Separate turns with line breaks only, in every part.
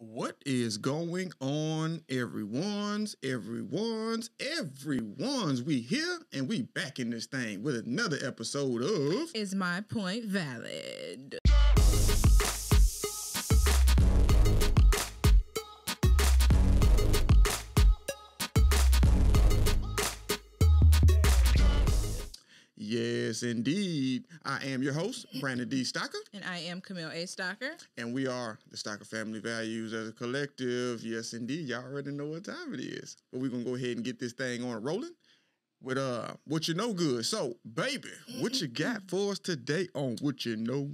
What is going on, everyone's? We here and we back in this thing with another episode of
Is My Point Valid?
Yes, indeed. I am your host, Brandon D. Stocker.
And I am Camille A. Stocker.
And we are the Stocker Family Values as a collective. Yes, indeed. Y'all already know what time it is. But we're going to go ahead and get this thing on rolling with What You Know Good. So, baby, what you got for us today on What You Know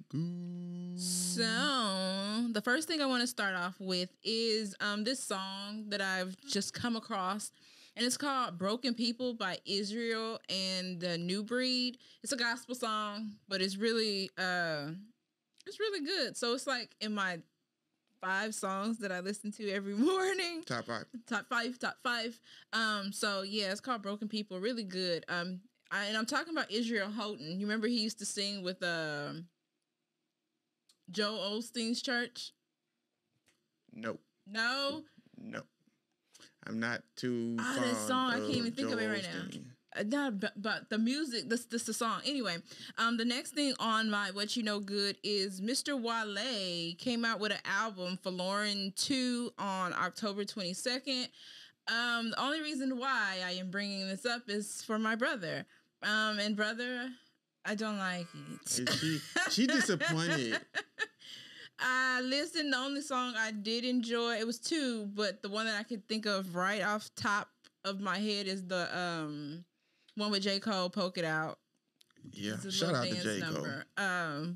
Good?
So, the first thing I want to start off with is this song that I've just come across. And it's called Broken People by Israel and the New Breed. It's a gospel song, but it's really good. So it's like in my 5 songs that I listen to every morning.
Top 5.
So yeah, it's called Broken People. Really good. And I'm talking about Israel Houghton. You remember he used to sing with Joe Osteen's church?
Nope.
No?
No. I'm not too fond
that song, I can't even think
Joel
of it right
Osteen.
now. But the music, this the song. Anyway, the next thing on my What You Know Good is Mr. Wale came out with an album for Lauren 2 on October 22nd. The only reason why I am bringing this up is for my brother. And brother, I don't like it.
She disappointed.
I listened. The only song I did enjoy, it was 2, but the one that I could think of right off top of my head is the one with J. Cole, Poke It Out.
Yeah, shout out to J. Cole.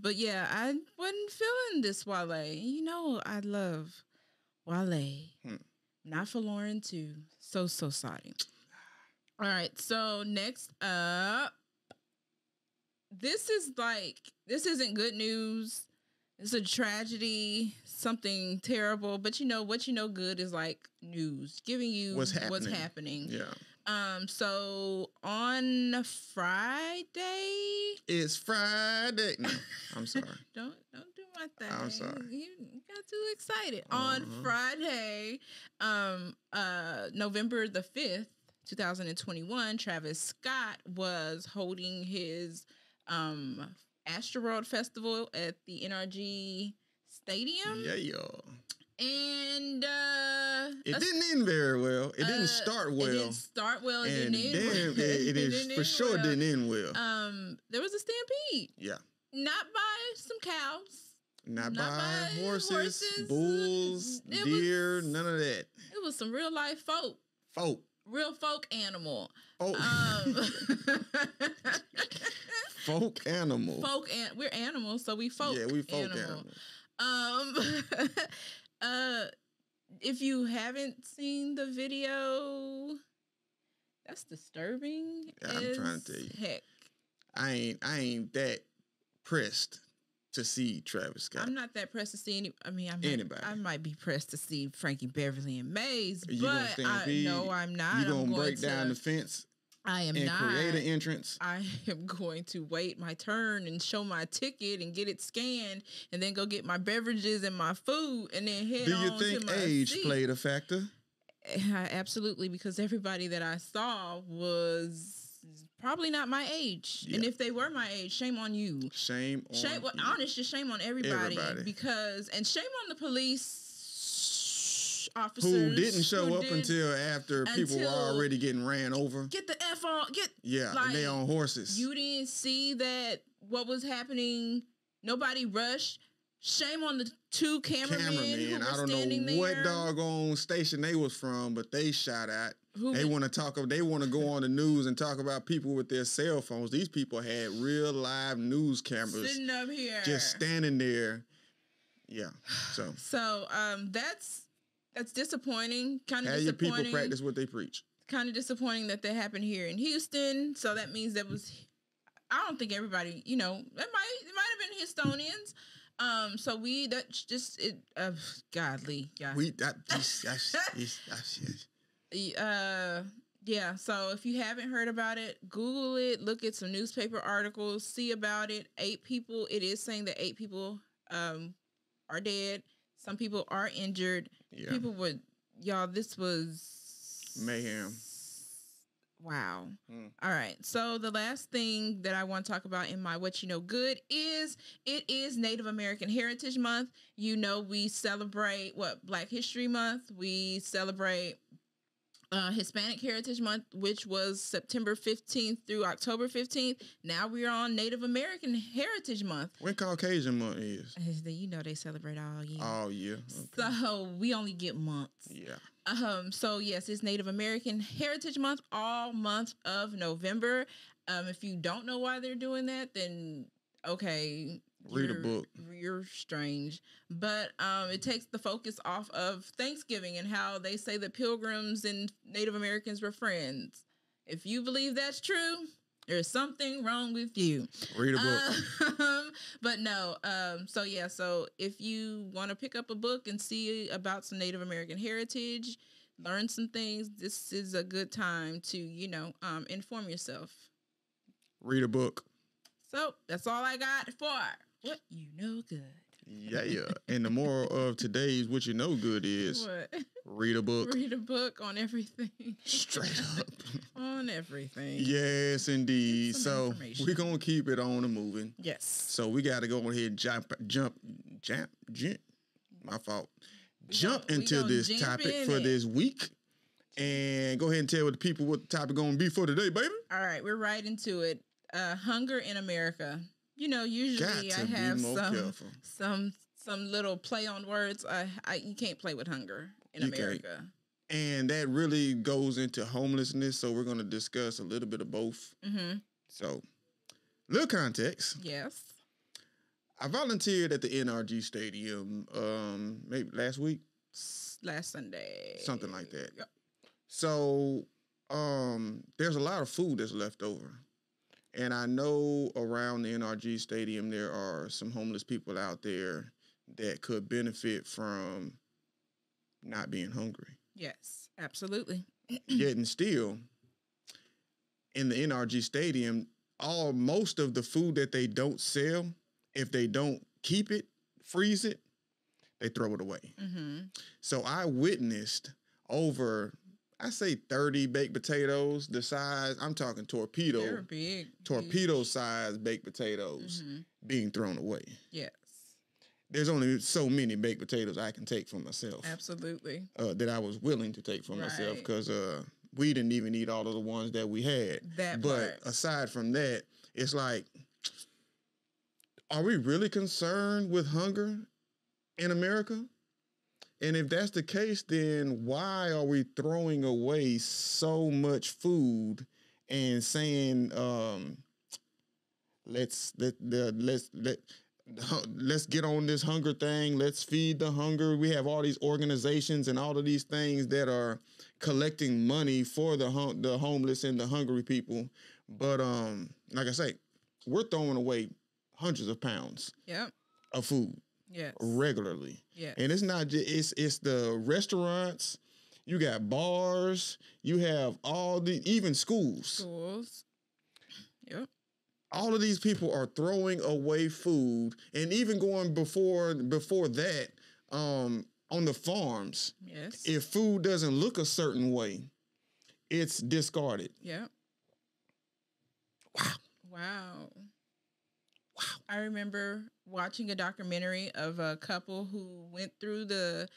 But yeah, I wasn't feeling this Wale. You know, I love Wale. Not for Lauren too. So sorry. All right, so next up, this isn't good news. It's a tragedy, something terrible, but you know what you know good is like news, giving you what's happening.
Yeah.
So on Friday,
it's Friday. No, I'm sorry.
don't do my thing.
I'm sorry.
You got too excited. On Friday, November the 5th, 2021, Travis Scott was holding his Astroworld Festival at the NRG Stadium.
Yeah.
And
it didn't end very well. It didn't start well.
It didn't start well. It
and
didn't end well.
It is for sure didn't end well.
There was a stampede.
Yeah.
Not by some cows.
Not by horses, bulls, deer, none of that.
It was some real life folk. Real folk animal.
Folk animal.
We're animals, so we folk.
Yeah, we folk animal.
If you haven't seen the video, that's disturbing.
Yeah, I'm trying to tell you.
Heck.
I ain't that pressed to see Travis Scott.
I'm not that pressed to see
anybody.
I might be pressed to see Frankie Beverly and Maze, but no, I'm not.
You gonna break down the fence?
I am
and
not.
Create an entrance.
I am going to wait my turn and show my ticket and get it scanned, and then go get my beverages and my food, and then head on to my
Do you think age played a factor?
Absolutely, because everybody that I saw was probably not my age. Yeah. And if they were my age, shame on you.
Shame on you.
Honest, just shame on everybody. Because, and shame on the police officers
who didn't show up until after people were already getting ran over.
Get the F on.
And they on horses.
You didn't see that what was happening. Nobody rushed. Shame on the 2 cameramen who were
I don't
standing
know what doggone station they was from, but they shot at. They want to go on the news and talk about people with their cell phones. These people had real live news cameras
sitting up here,
just standing there. Yeah. So
that's disappointing. Kind of
disappointing. Your people practice what they preach.
Kind of disappointing that happened here in Houston. So that means I don't think everybody, it might have been Houstonians. So godly. Yeah. So if you haven't heard about it, Google it, look at some newspaper articles, see about it. It is saying that 8 people are dead. Some people are injured.
Yeah.
People would, y'all, this was
mayhem.
Wow. All right. So the last thing that I want to talk about in my What You Know Good is it is Native American Heritage Month. You know, we celebrate Black History Month. We celebrate Hispanic Heritage Month, which was September 15th through October 15th. Now we're on Native American Heritage Month.
When Caucasian Month is?
You know, they celebrate all year.
All year. Okay.
So we only get months.
Yeah.
So yes, it's Native American Heritage Month, all month of November. If you don't know why they're doing that, then okay,
read a book.
You're strange. But it takes the focus off of Thanksgiving and how they say that Pilgrims and Native Americans were friends. If you believe that's true, there's something wrong with you.
Read a book.
But no. So if you want to pick up a book and see about some Native American heritage, learn some things, this is a good time to, inform yourself.
Read a book.
So that's all I got for What You Know Good.
Yeah. And the moral of today's What You Know Good is read a book.
Read a book on everything.
Straight up.
On everything.
Yes, indeed. So we're going to keep it on and moving.
Yes.
So we got to go ahead and jump. My fault. Jump into this topic for this week. And go ahead and tell the people what the topic going to be for today, baby.
All right. We're right into it. Hunger in America. Usually I have some little play on words. You can't play with hunger in America.
And that really goes into homelessness. So we're going to discuss a little bit of both.
Mm-hmm.
So, little context.
Yes.
I volunteered at the NRG Stadium maybe last week.
Last Sunday.
Something like that.
Yep.
So, there's a lot of food that's left over. And I know around the NRG Stadium, there are some homeless people out there that could benefit from not being hungry.
Yes, absolutely.
Yet and still, in the NRG Stadium, most of the food that they don't sell, if they don't keep it, freeze it, they throw it away.
Mm-hmm.
So I witnessed over, I say 30 baked potatoes, the size, I'm talking torpedo.
They're big.
Torpedo-sized baked potatoes being thrown away.
Yes.
There's only so many baked potatoes I can take for myself.
Absolutely.
That I was willing to take for myself because we didn't even eat all of the ones that we had. But aside from that, it's like, are we really concerned with hunger in America? And if that's the case, then why are we throwing away so much food and saying, let's get on this hunger thing. Let's feed the hunger. We have all these organizations and all of these things that are collecting money for the homeless and the hungry people. But like I say, we're throwing away hundreds of pounds of food regularly.
Yeah.
And it's not just, it's the restaurants. You got bars. You have even schools.
Yep.
All of these people are throwing away food, and even going before that, on the farms.
Yes.
If food doesn't look a certain way, it's discarded.
Yep. Wow. I remember watching a documentary of a couple who went through the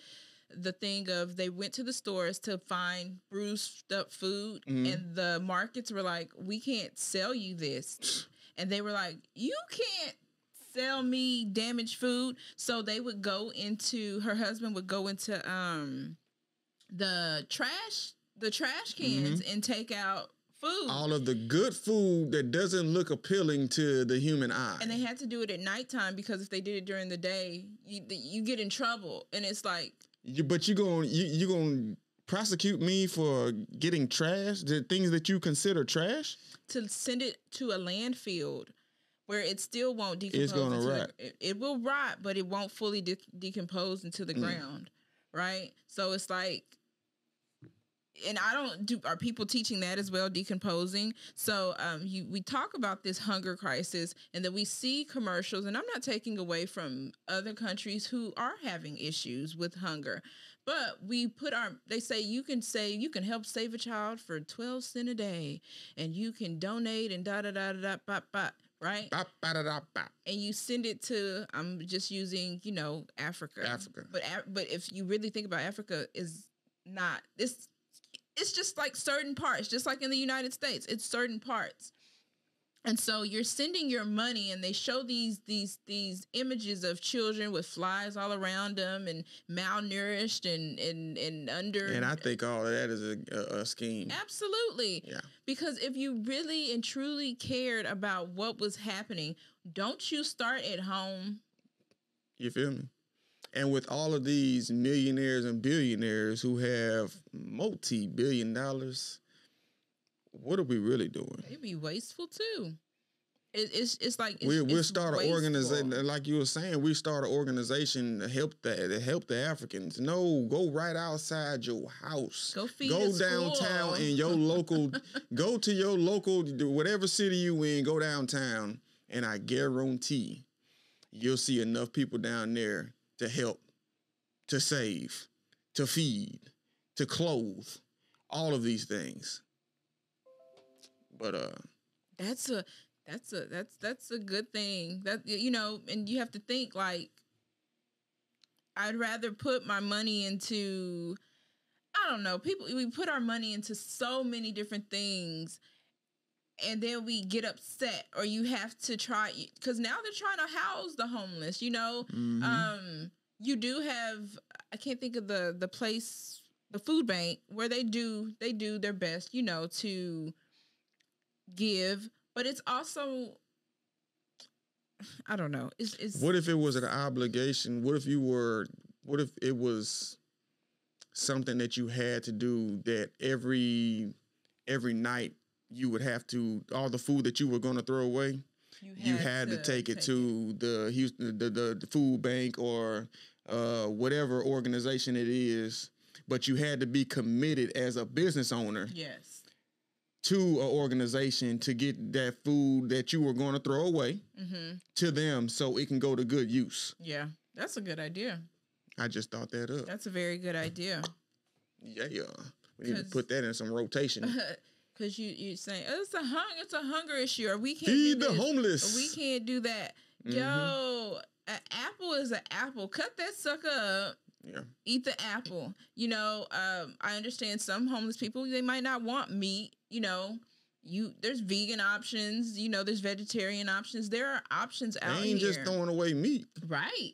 thing of they went to the stores to find bruised up food, and the markets were like, we can't sell you this. And they were like, you can't sell me damaged food. So they would her husband would go into the trash cans and take out food. All
of the good food that doesn't look appealing to the human eye.
And they had to do it at nighttime because if they did it during the day, you get in trouble. And it's like,
but you're going to prosecute me for getting trash, the things that you consider trash?
To send it to a landfill where it still won't decompose.
It's going to rot.
It will rot, but it won't fully decompose into the ground, right? So it's like, and I don't do. Are people teaching that as well? Decomposing. So we talk about this hunger crisis, and then we see commercials. And I'm not taking away from other countries who are having issues with hunger, but we put our. They say you can help save a child for 12 cents a day, and you can donate and da da da da da right? And you send it to. I'm just using Africa. But if you really think about Africa, is not this. It's just like certain parts, just like in the United States, it's certain parts. And so you're sending your money, and they show these images of children with flies all around them and malnourished and under.
And I think all of that is a scheme.
Absolutely.
Yeah.
Because if you really and truly cared about what was happening, don't you start at home?
You feel me? And with all of these millionaires and billionaires who have multi-billion dollars, what are we really doing?
It'd be wasteful too. It's like
we'll start an organization, like you were saying. We start an organization to help the Africans. No, go right outside your house.
Go
downtown in your local. Go to your local, whatever city you in. Go downtown, and I guarantee you'll see enough people down there to help, to save, to feed, to clothe, all of these things. But
that's a good thing. That and you have to think like I'd rather put my money into I don't know, we put our money into so many different things. And then we get upset, or you have to try because now they're trying to house the homeless.
Mm-hmm.
You do have I can't think of the place, the food bank, where they do their best, to give, but it's also I don't know. It's
what if it was an obligation? What if it was something that you had to do that every night? You would have to, all the food that you were going to throw away, you had to take it to the Houston, the food bank or whatever organization it is, but you had to be committed as a business owner.
Yes.
To an organization to get that food that you were going to throw away to them so it can go to good use.
Yeah, that's a good idea.
I just thought that up.
That's a very good idea.
Yeah. We need to put that in some rotation.
Because you're saying it's a hunger issue, or we can't
feed the homeless,
or we can't do that. Yo, an apple is an apple. Cut that sucker up.
Yeah.
Eat the apple. I understand some homeless people, they might not want meat. There's vegan options. There's vegetarian options. There are options out here.
They ain't just throwing away meat.
Right.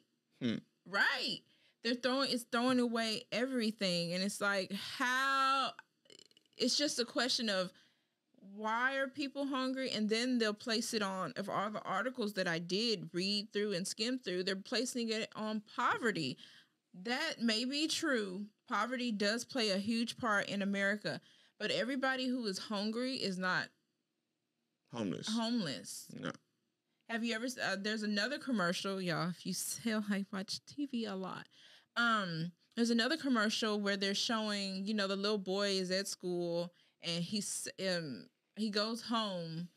Right. It's throwing away everything, and it's like how. It's just a question of why are people hungry? And then they'll place it on, of all the articles that I did read through and skim through, they're placing it on poverty. That may be true. Poverty does play a huge part in America, but everybody who is hungry is not homeless.
No.
Have you ever, there's another commercial, y'all, if you I watch TV a lot. There's another commercial where they're showing, the little boy is at school and he goes home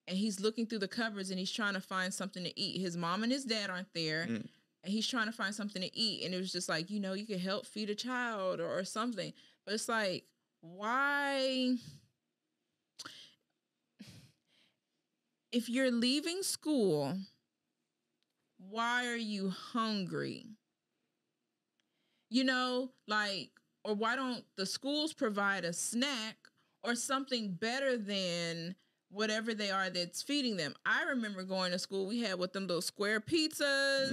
and he's looking through the cupboards and he's trying to find something to eat. His mom and his dad aren't there, and he's trying to find something to eat. And it was just like, you could help feed a child or something. But it's like, why? If you're leaving school, why are you hungry? Or why don't the schools provide a snack or something better than whatever they are that's feeding them? I remember going to school, we had with them those square pizzas.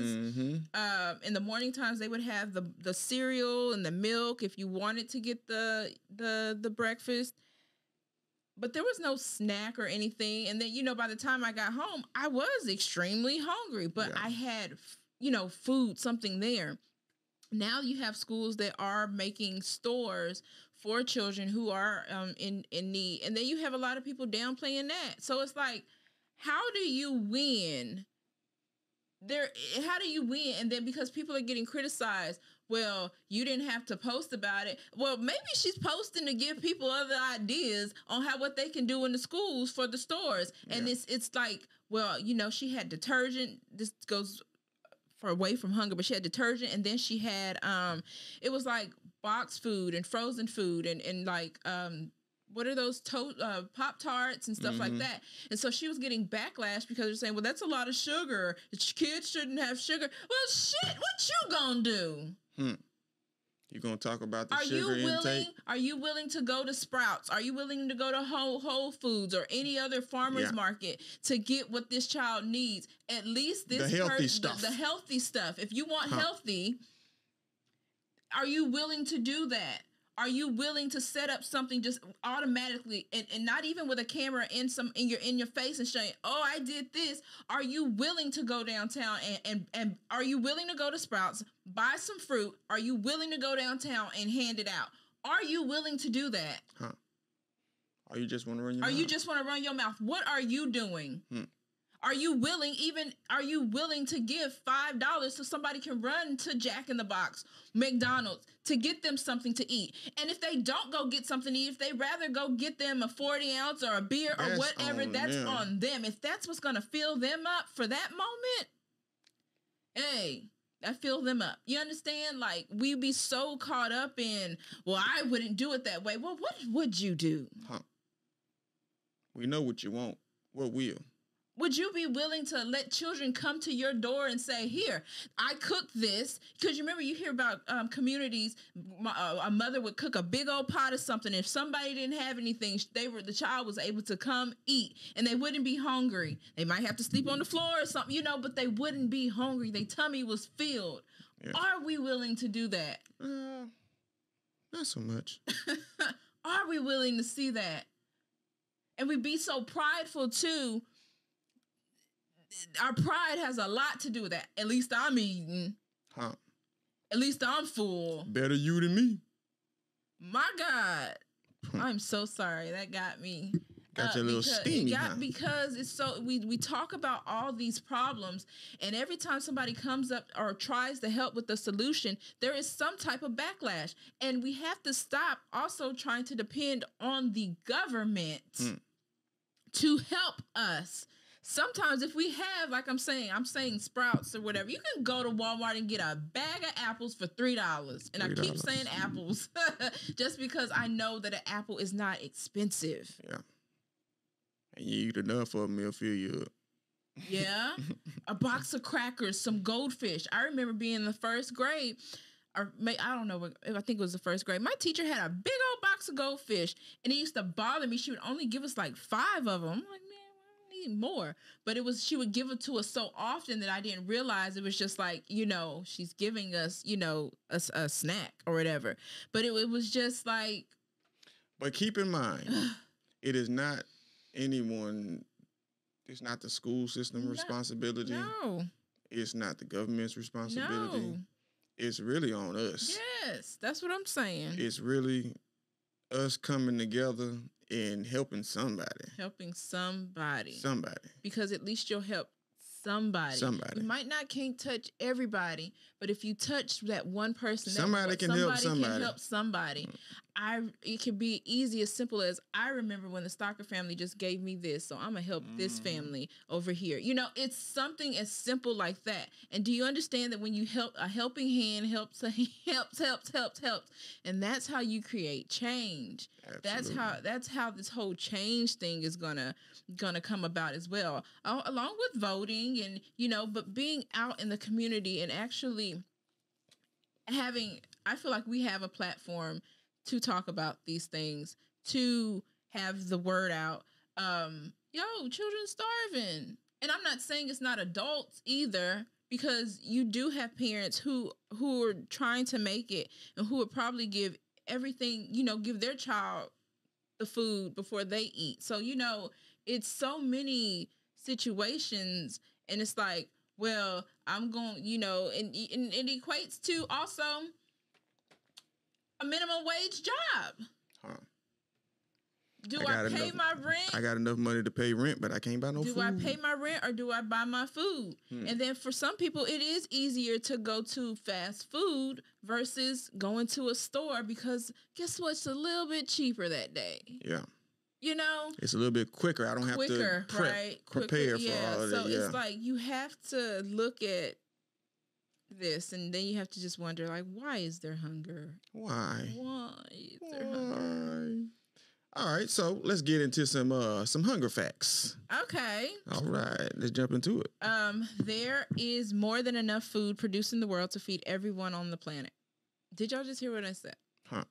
In the morning times, they would have the cereal and the milk if you wanted to get the breakfast. But there was no snack or anything. And then, by the time I got home, I was extremely hungry, but I had, food, something there. Now you have schools that are making stores for children who are in need. And then you have a lot of people downplaying that. So it's like, how do you win? How do you win? And then because people are getting criticized, well, you didn't have to post about it. Well, maybe she's posting to give people other ideas on what they can do in the schools for the stores. And it's like, well, she had detergent. This goes for away from hunger, but she had detergent, and then she had it was like boxed food and frozen food and like what are those Pop-Tarts and stuff like that. And so she was getting backlash because they're saying, well, that's a lot of sugar. Kids shouldn't have sugar. Well, shit, what you gonna do?
You gonna talk about the sugar intake?
Are you willing to go to Sprouts? Are you willing to go to Whole Foods or any other farmer's market to get what this child needs? At least this
the healthy stuff.
The healthy stuff. If you want healthy, are you willing to do that? Are you willing to set up something just automatically and not even with a camera in your face and saying, oh, I did this? Are you willing to go downtown and are you willing to go to Sprouts, buy some fruit? Are you willing to go downtown and hand it out? Are you willing to do that?
Or you just want to run your mouth?
Or you just want to run your mouth? What are you doing? Are you willing to give $5 so somebody can run to Jack in the Box, McDonald's, to get them something to eat? And if they don't go get something to eat, if they rather go get them a 40 ounce or a beer or whatever, that's on them. If that's what's going to fill them up for that moment, hey, that fill them up. You understand? Like, we be so caught up in, well, I wouldn't do it that way. Well, what would you do?
We know what you want. What will?
Would you be willing to let children come to your door and say, here, I cooked this? Because you remember, you hear about communities, a mother would cook a big old pot of something. If somebody didn't have anything, the child was able to come eat and they wouldn't be hungry. They might have to sleep on the floor or something, but they wouldn't be hungry. Their tummy was filled. Yeah. Are we willing to do that?
Not so much.
Are we willing to see that? And we be so prideful too. Our pride has a lot to do with that. At least I'm eating. At least I'm full.
Better you than me.
My God. I'm so sorry. That got me.
Got your little steamy.
Because it's so, we talk about all these problems, and every time somebody comes up or tries to help with the solution, there is some type of backlash. And we have to stop also trying to depend on the government to help us. Sometimes if we have, like I'm saying Sprouts or whatever, you can go to Walmart and get a bag of apples for $3. And I keep saying apples just because I know that an apple is not expensive.
Yeah. And you eat enough of them, it'll fill you up.
Yeah. A box of crackers, some goldfish. I remember being in the first grade, or I don't know, I think it was the first grade. My teacher had a big old box of goldfish, and it used to bother me. She would only give us like 5 of them. I'm like, more, but she would give it to us so often that I didn't realize it was just like, she's giving us, a snack or whatever. But it was just like.
But keep in mind, it is not it's not the school system responsibility.
No.
It's not the government's responsibility.
No.
It's really on us.
Yes, that's what I'm saying.
It's really us coming together and helping somebody. Because
at least you'll help somebody. You might not can't touch everybody, but if you touch that one person,
somebody can help
somebody. It can be easy, as simple as, I remember when the Stocker family just gave me this, so I'm gonna help this family over here. It's something as simple like that. And do you understand that when you help, a helping hand helps, and that's how you create change.
Absolutely.
That's how this whole change thing is gonna come about as well, along with voting and but being out in the community and actually I feel like we have a platform to talk about these things, to have the word out. Children starving. And I'm not saying it's not adults either, because you do have parents who are trying to make it and who would probably give everything, give their child the food before they eat. So, it's so many situations, and it's like, well, I'm going, and it equates to also a minimum wage job. Do I pay my rent?
I got enough money to pay rent, but I can't buy no food.
Do I pay my rent or do I buy my food? And then for some people, it is easier to go to fast food versus going to a store because guess what? It's a little bit cheaper that day.
Yeah.
You know?
It's a little bit quicker. I don't have to prepare for all of that.
So it's like you have to look at this and then you have to just wonder, like, why is there hunger?
Why?
Why is there hunger?
All right, so let's get into some hunger facts.
Okay.
All right, let's jump into it.
There is more than enough food produced in the world to feed everyone on the planet. Did y'all just hear what I said?
Huh.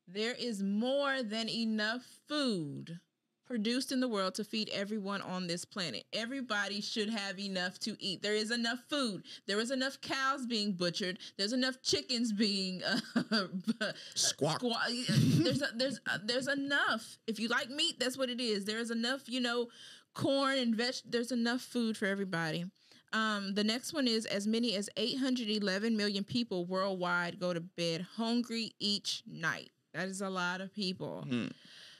There is more than enough food produced in the world to feed everyone on this planet. Everybody should have enough to eat. There is enough food. There is enough cows being butchered. There's enough chickens being
squawk.
There's enough. If you like meat, that's what it is. There is enough, corn and there's enough food for everybody. The next one is as many as 811 million people worldwide go to bed hungry each night. That is a lot of people.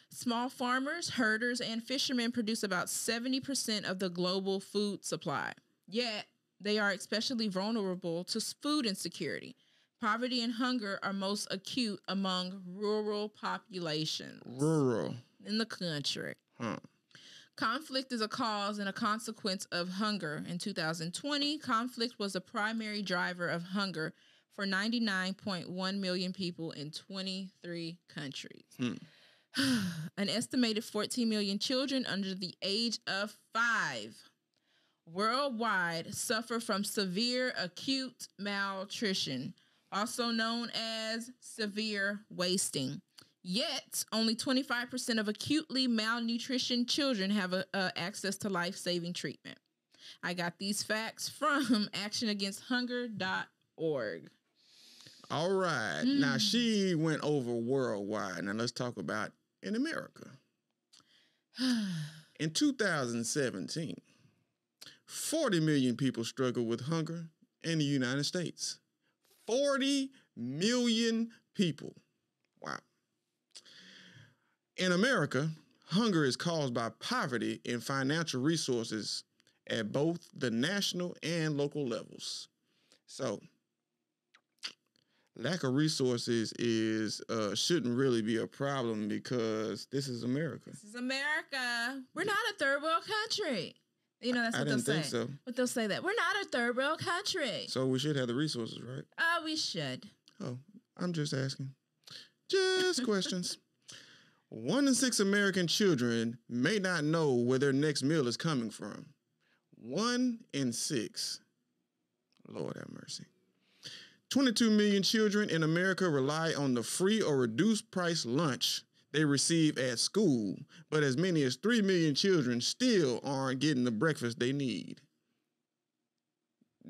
Small farmers, herders, and fishermen produce about 70% of the global food supply. Yet, they are especially vulnerable to food insecurity. Poverty and hunger are most acute among rural populations.
Rural.
In the country. Conflict is a cause and a consequence of hunger. In 2020, conflict was a primary driver of hunger for 99.1 million people in 23 countries. An estimated 14 million children under the age of 5 worldwide suffer from severe acute malnutrition, also known as severe wasting. Yet, only 25% of acutely malnutrition children have access to life-saving treatment. I got these facts from actionagainsthunger.org.
All right. Now, she went over worldwide. Now, let's talk about in America. In 2017, 40 million people struggle with hunger in the United States. 40 million people. Wow. In America, hunger is caused by poverty and financial resources at both the national and local levels. So, lack of resources shouldn't really be a problem because this is America.
This is America. We're not a third world country. That's what they'll say. I didn't think so. But they'll say that. We're not a third world country.
So we should have the resources, right?
We should.
Oh, I'm just asking. Just questions. 1 in 6 American children may not know where their next meal is coming from. 1 in 6. Lord have mercy. 22 million children in America rely on the free or reduced price lunch they receive at school, but as many as 3 million children still aren't getting the breakfast they need.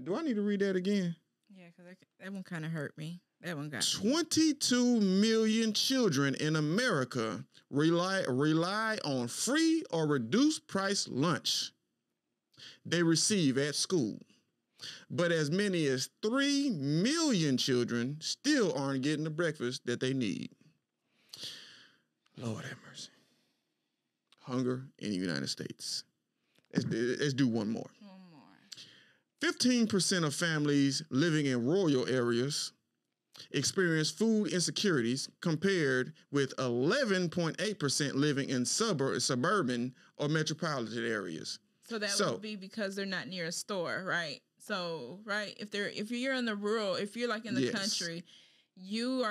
Do I need to read that again?
Yeah, because that one kind of hurt me. That one got
22 million children in America rely on free or reduced price lunch they receive at school. But as many as 3 million children still aren't getting the breakfast that they need. Lord have mercy. Hunger in the United States. Let's do one more. 15% of families living in rural areas experience food insecurities compared with 11.8% living in suburban or metropolitan areas.
So that would be because they're not near a store, right? So, right, if you're in the rural, if you're like in the country, you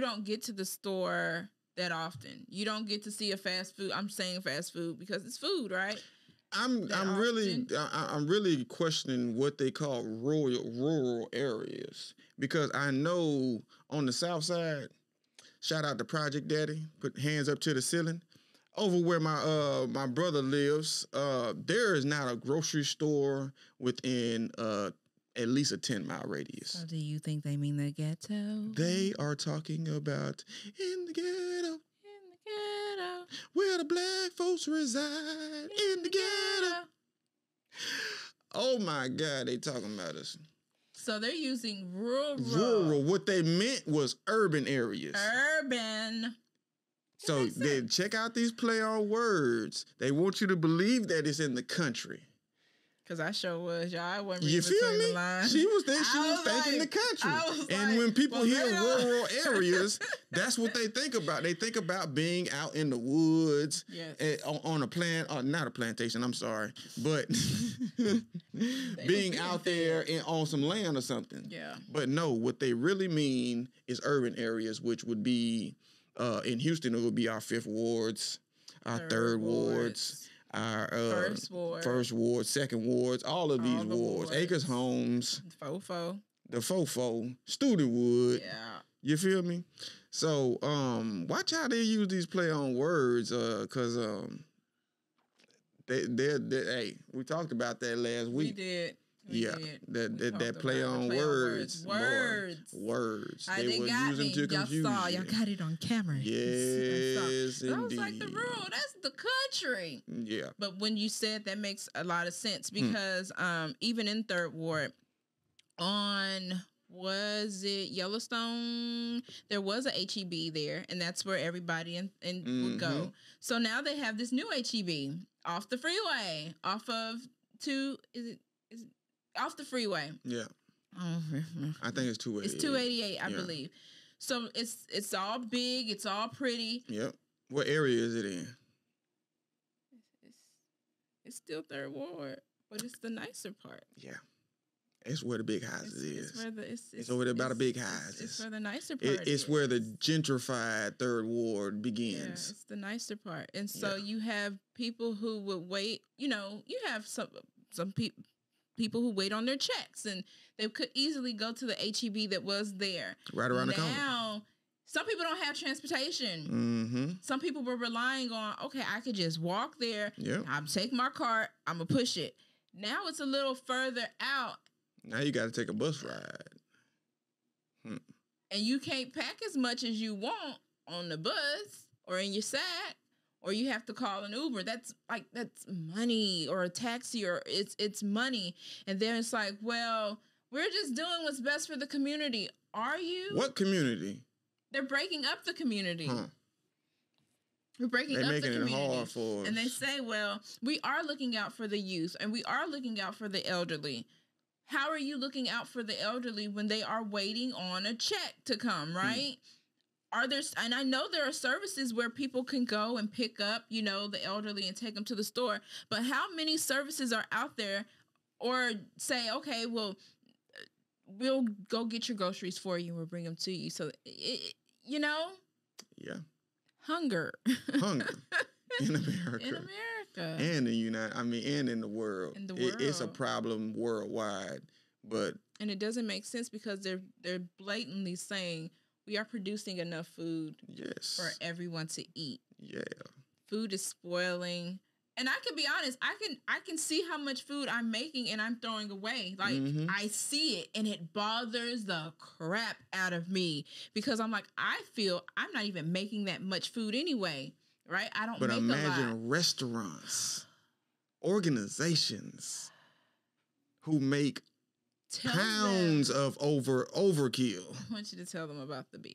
don't get to the store that often. You don't get to see a fast food. I'm saying fast food because it's food, right?
I'm really questioning what they call rural areas because I know on the south side, shout out to Project Daddy, put hands up to the ceiling. Over where my brother lives, there is not a grocery store within at least a 10-mile radius.
So do you think they mean the ghetto?
They are talking about in the ghetto.
In the ghetto.
Where the black folks reside. In the ghetto. Oh my God, they talking about us.
So they're using rural.
Rural. What they meant was urban areas.
Urban.
So then check out these play on words. They want you to believe that it's in the country.
Cause I sure was, y'all. I wasn't
You
reading
feel
between
me?
the lines.
She was thinking the country. And when people hear rural areas, that's what they think about. They think about being out in the woods, on a plant, or not a plantation. I'm sorry, but being out there on some land or something.
Yeah.
But no, what they really mean is urban areas, which would be in Houston. It would be our 5th wards, our 3rd wards. Our first ward, 2nd wards, all of these wards, Acres Homes, the Fofo, Studewood.
Yeah,
you feel me? So, watch how they use these play on words, cause hey, we talked about that last week.
We did.
That play on words. Words.
They
were
got
using
me.
to confuse
Y'all got it on camera.
Yes, indeed.
I was like, the rural, that's the country.
Yeah.
But when you said that makes a lot of sense because even in 3rd Ward, was it Yellowstone? There was a HEB there, and that's where everybody would go. So now they have this new HEB off the freeway, off of off the freeway.
Yeah. I think it's 288.
It's 288, I believe. So it's all big, it's all pretty.
Yep. What area is it in?
It's still 3rd Ward, but it's the nicer part.
Yeah. It's where the big houses is.
It's
over there by the big houses.
It's where the nicer part
It's where the gentrified 3rd Ward begins.
Yeah, it's the nicer part. And so you have people who would wait, you have some people who wait on their checks, and they could easily go to the HEB that was there.
Right around the corner.
Now, some people don't have transportation.
Mm-hmm.
Some people were relying on, okay, I could just walk there.
Yep.
I'm take my cart. I'm going to push it. Now it's a little further out.
Now you got to take a bus ride.
And you can't pack as much as you want on the bus or in your sack, or you have to call an Uber. That's money, or a taxi, or it's money. And then it's like, well, we're just doing what's best for the community. Are you?
What community?
They're breaking up the community.
Huh.
We're breaking up the community.
They're making it hard for us.
And they say, well, we are looking out for the youth, and we are looking out for the elderly. How are you looking out for the elderly when they are waiting on a check to come, right? And I know there are services where people can go and pick up, the elderly and take them to the store. But how many services are out there, or say, okay, well, we'll go get your groceries for you and we'll bring them to you. So,
Yeah.
Hunger.
In America. And in the world. It's a problem worldwide. And
it doesn't make sense because they're blatantly saying we are producing enough food for everyone to eat.
Yeah.
Food is spoiling. And I can be honest, I can see how much food I'm making and I'm throwing away. Like, I see it and it bothers the crap out of me because I'm like, I feel I'm not even making that much food anyway, right? I don't make a lot. But imagine
restaurants, organizations who make pounds of overkill.
I want you to tell them about the beer.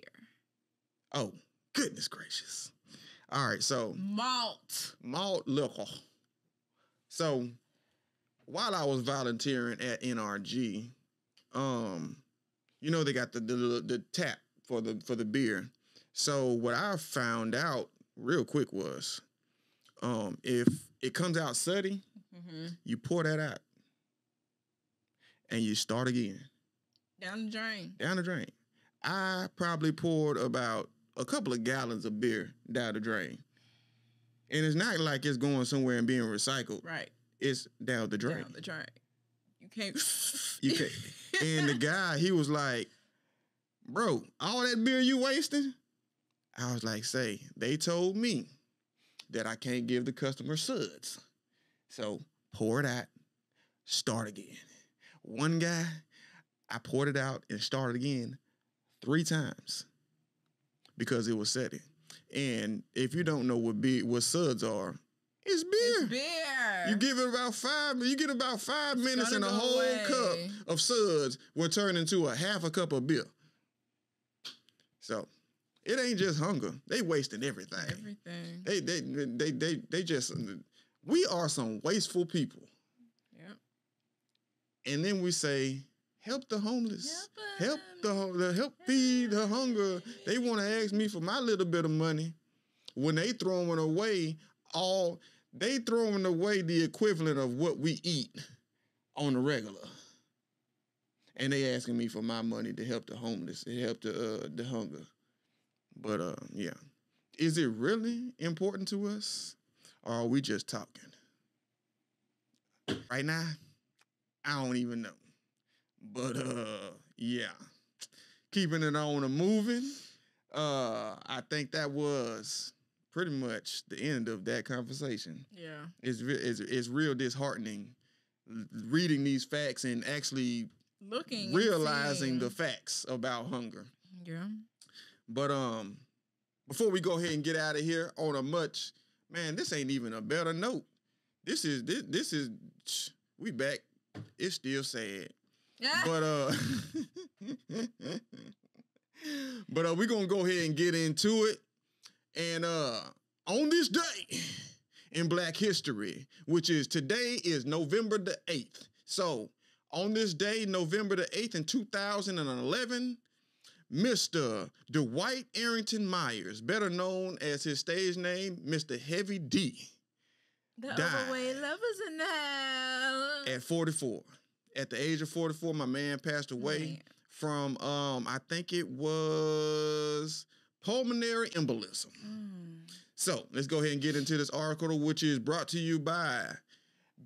Oh, goodness gracious. All right, so
malt
liquor. So while I was volunteering at NRG, they got the tap for the beer. So what I found out real quick was, if it comes out suddy, you pour that out and you start again.
Down the drain.
I probably poured about a couple of gallons of beer down the drain. And it's not like it's going somewhere and being recycled.
Right.
It's down the drain.
You can't.
And the guy, he was like, bro, all that beer you wasting? I was like, they told me that I can't give the customer suds. So pour it out, start again. One guy, I poured it out and started again 3 times. Because it was setting. And if you don't know what suds are, it's beer.
It's beer.
You give it about 5 minutes and a whole cup of suds will turn into a half a cup of beer. So It ain't just hunger. They wasting everything.
Everything.
They just. We are some wasteful people.
Yep.
And then we say, help the homeless. Help feed the hunger. They want to ask me for my little bit of money when they throwing away the equivalent of what we eat on the regular. And they asking me for my money to help the homeless, to help the hunger. But yeah. Is it really important to us? Or are we just talking? Right now, I don't even know. But yeah. Keeping it on and moving. I think that was pretty much the end of that conversation.
Yeah.
It's real disheartening reading these facts and actually realizing the facts about hunger.
Yeah.
But before we go ahead and get out of here on a much, man, this ain't even a better note. This is we back. It's still sad. But we're gonna go ahead and get into it. And on this day in Black history, which is today is November the 8th. So on this day, November the 8th in 2011, Mr. Dwight Arrington Myers, better known as his stage name, Mr. Heavy D,
the overweight lovers in the house.
At 44. At the age of 44, my man passed away from, I think it was pulmonary embolism. So let's go ahead and get into this article, which is brought to you by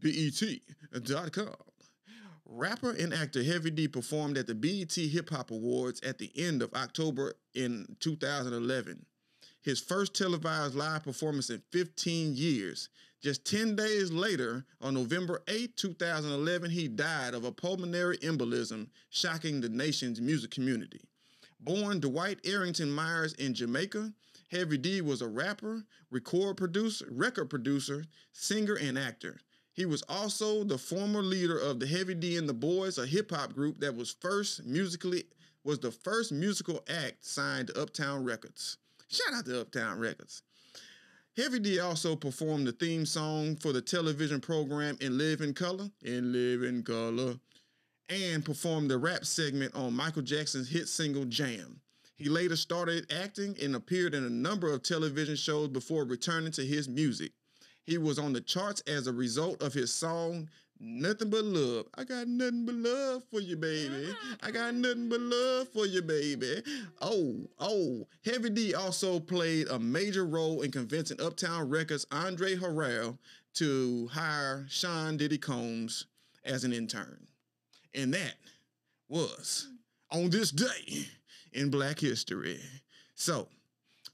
BET.com. Rapper and actor Heavy D performed at the BET Hip Hop Awards at the end of October in 2011. His first televised live performance in 15 years. Just 10 days later, on November 8, 2011, he died of a pulmonary embolism, shocking the nation's music community. Born Dwight Arrington Myers in Jamaica, Heavy D was a rapper, record producer, singer, and actor. He was also the former leader of the Heavy D and the Boys, a hip-hop group that was the first musical act signed to Uptown Records. Shout out to Uptown Records. Heavy D also performed the theme song for the television program In Living Color, and performed the rap segment on Michael Jackson's hit single Jam. He later started acting and appeared in a number of television shows before returning to his music. He was on the charts as a result of his song, Nothing But Love. I got nothing but love for you, baby. I got nothing but love for you, baby. Oh. Heavy D also played a major role in convincing Uptown Records' Andre Harrell to hire Sean Diddy Combs as an intern. And that was on this day in Black history. So,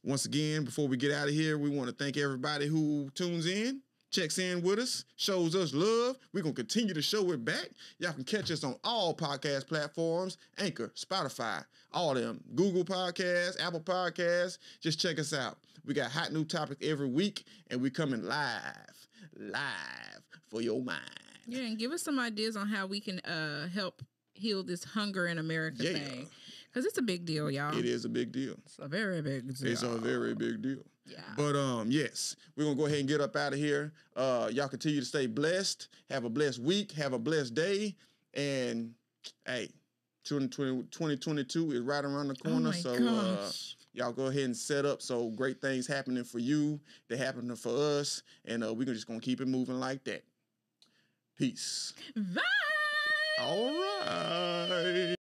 once again, before we get out of here, we want to thank everybody who tunes in, checks in with us, shows us love. We're going to continue to show it back. Y'all can catch us on all podcast platforms, Anchor, Spotify, all of them, Google Podcasts, Apple Podcasts. Just check us out. We got hot new topics every week, and we coming live for your mind.
Yeah, and give us some ideas on how we can help heal this hunger in America thing. Because it's a big deal, y'all.
It is a big deal.
It's a very big deal.
It's a very big deal.
Yeah.
But yes, we're going to go ahead and get up out of here. Y'all continue to stay blessed. Have a blessed week. Have a blessed day. And, hey, 2022 is right around the corner. Y'all go ahead and set up so great things happening for you. They're happening for us. And we're just going to keep it moving like that. Peace.
Bye.
All right.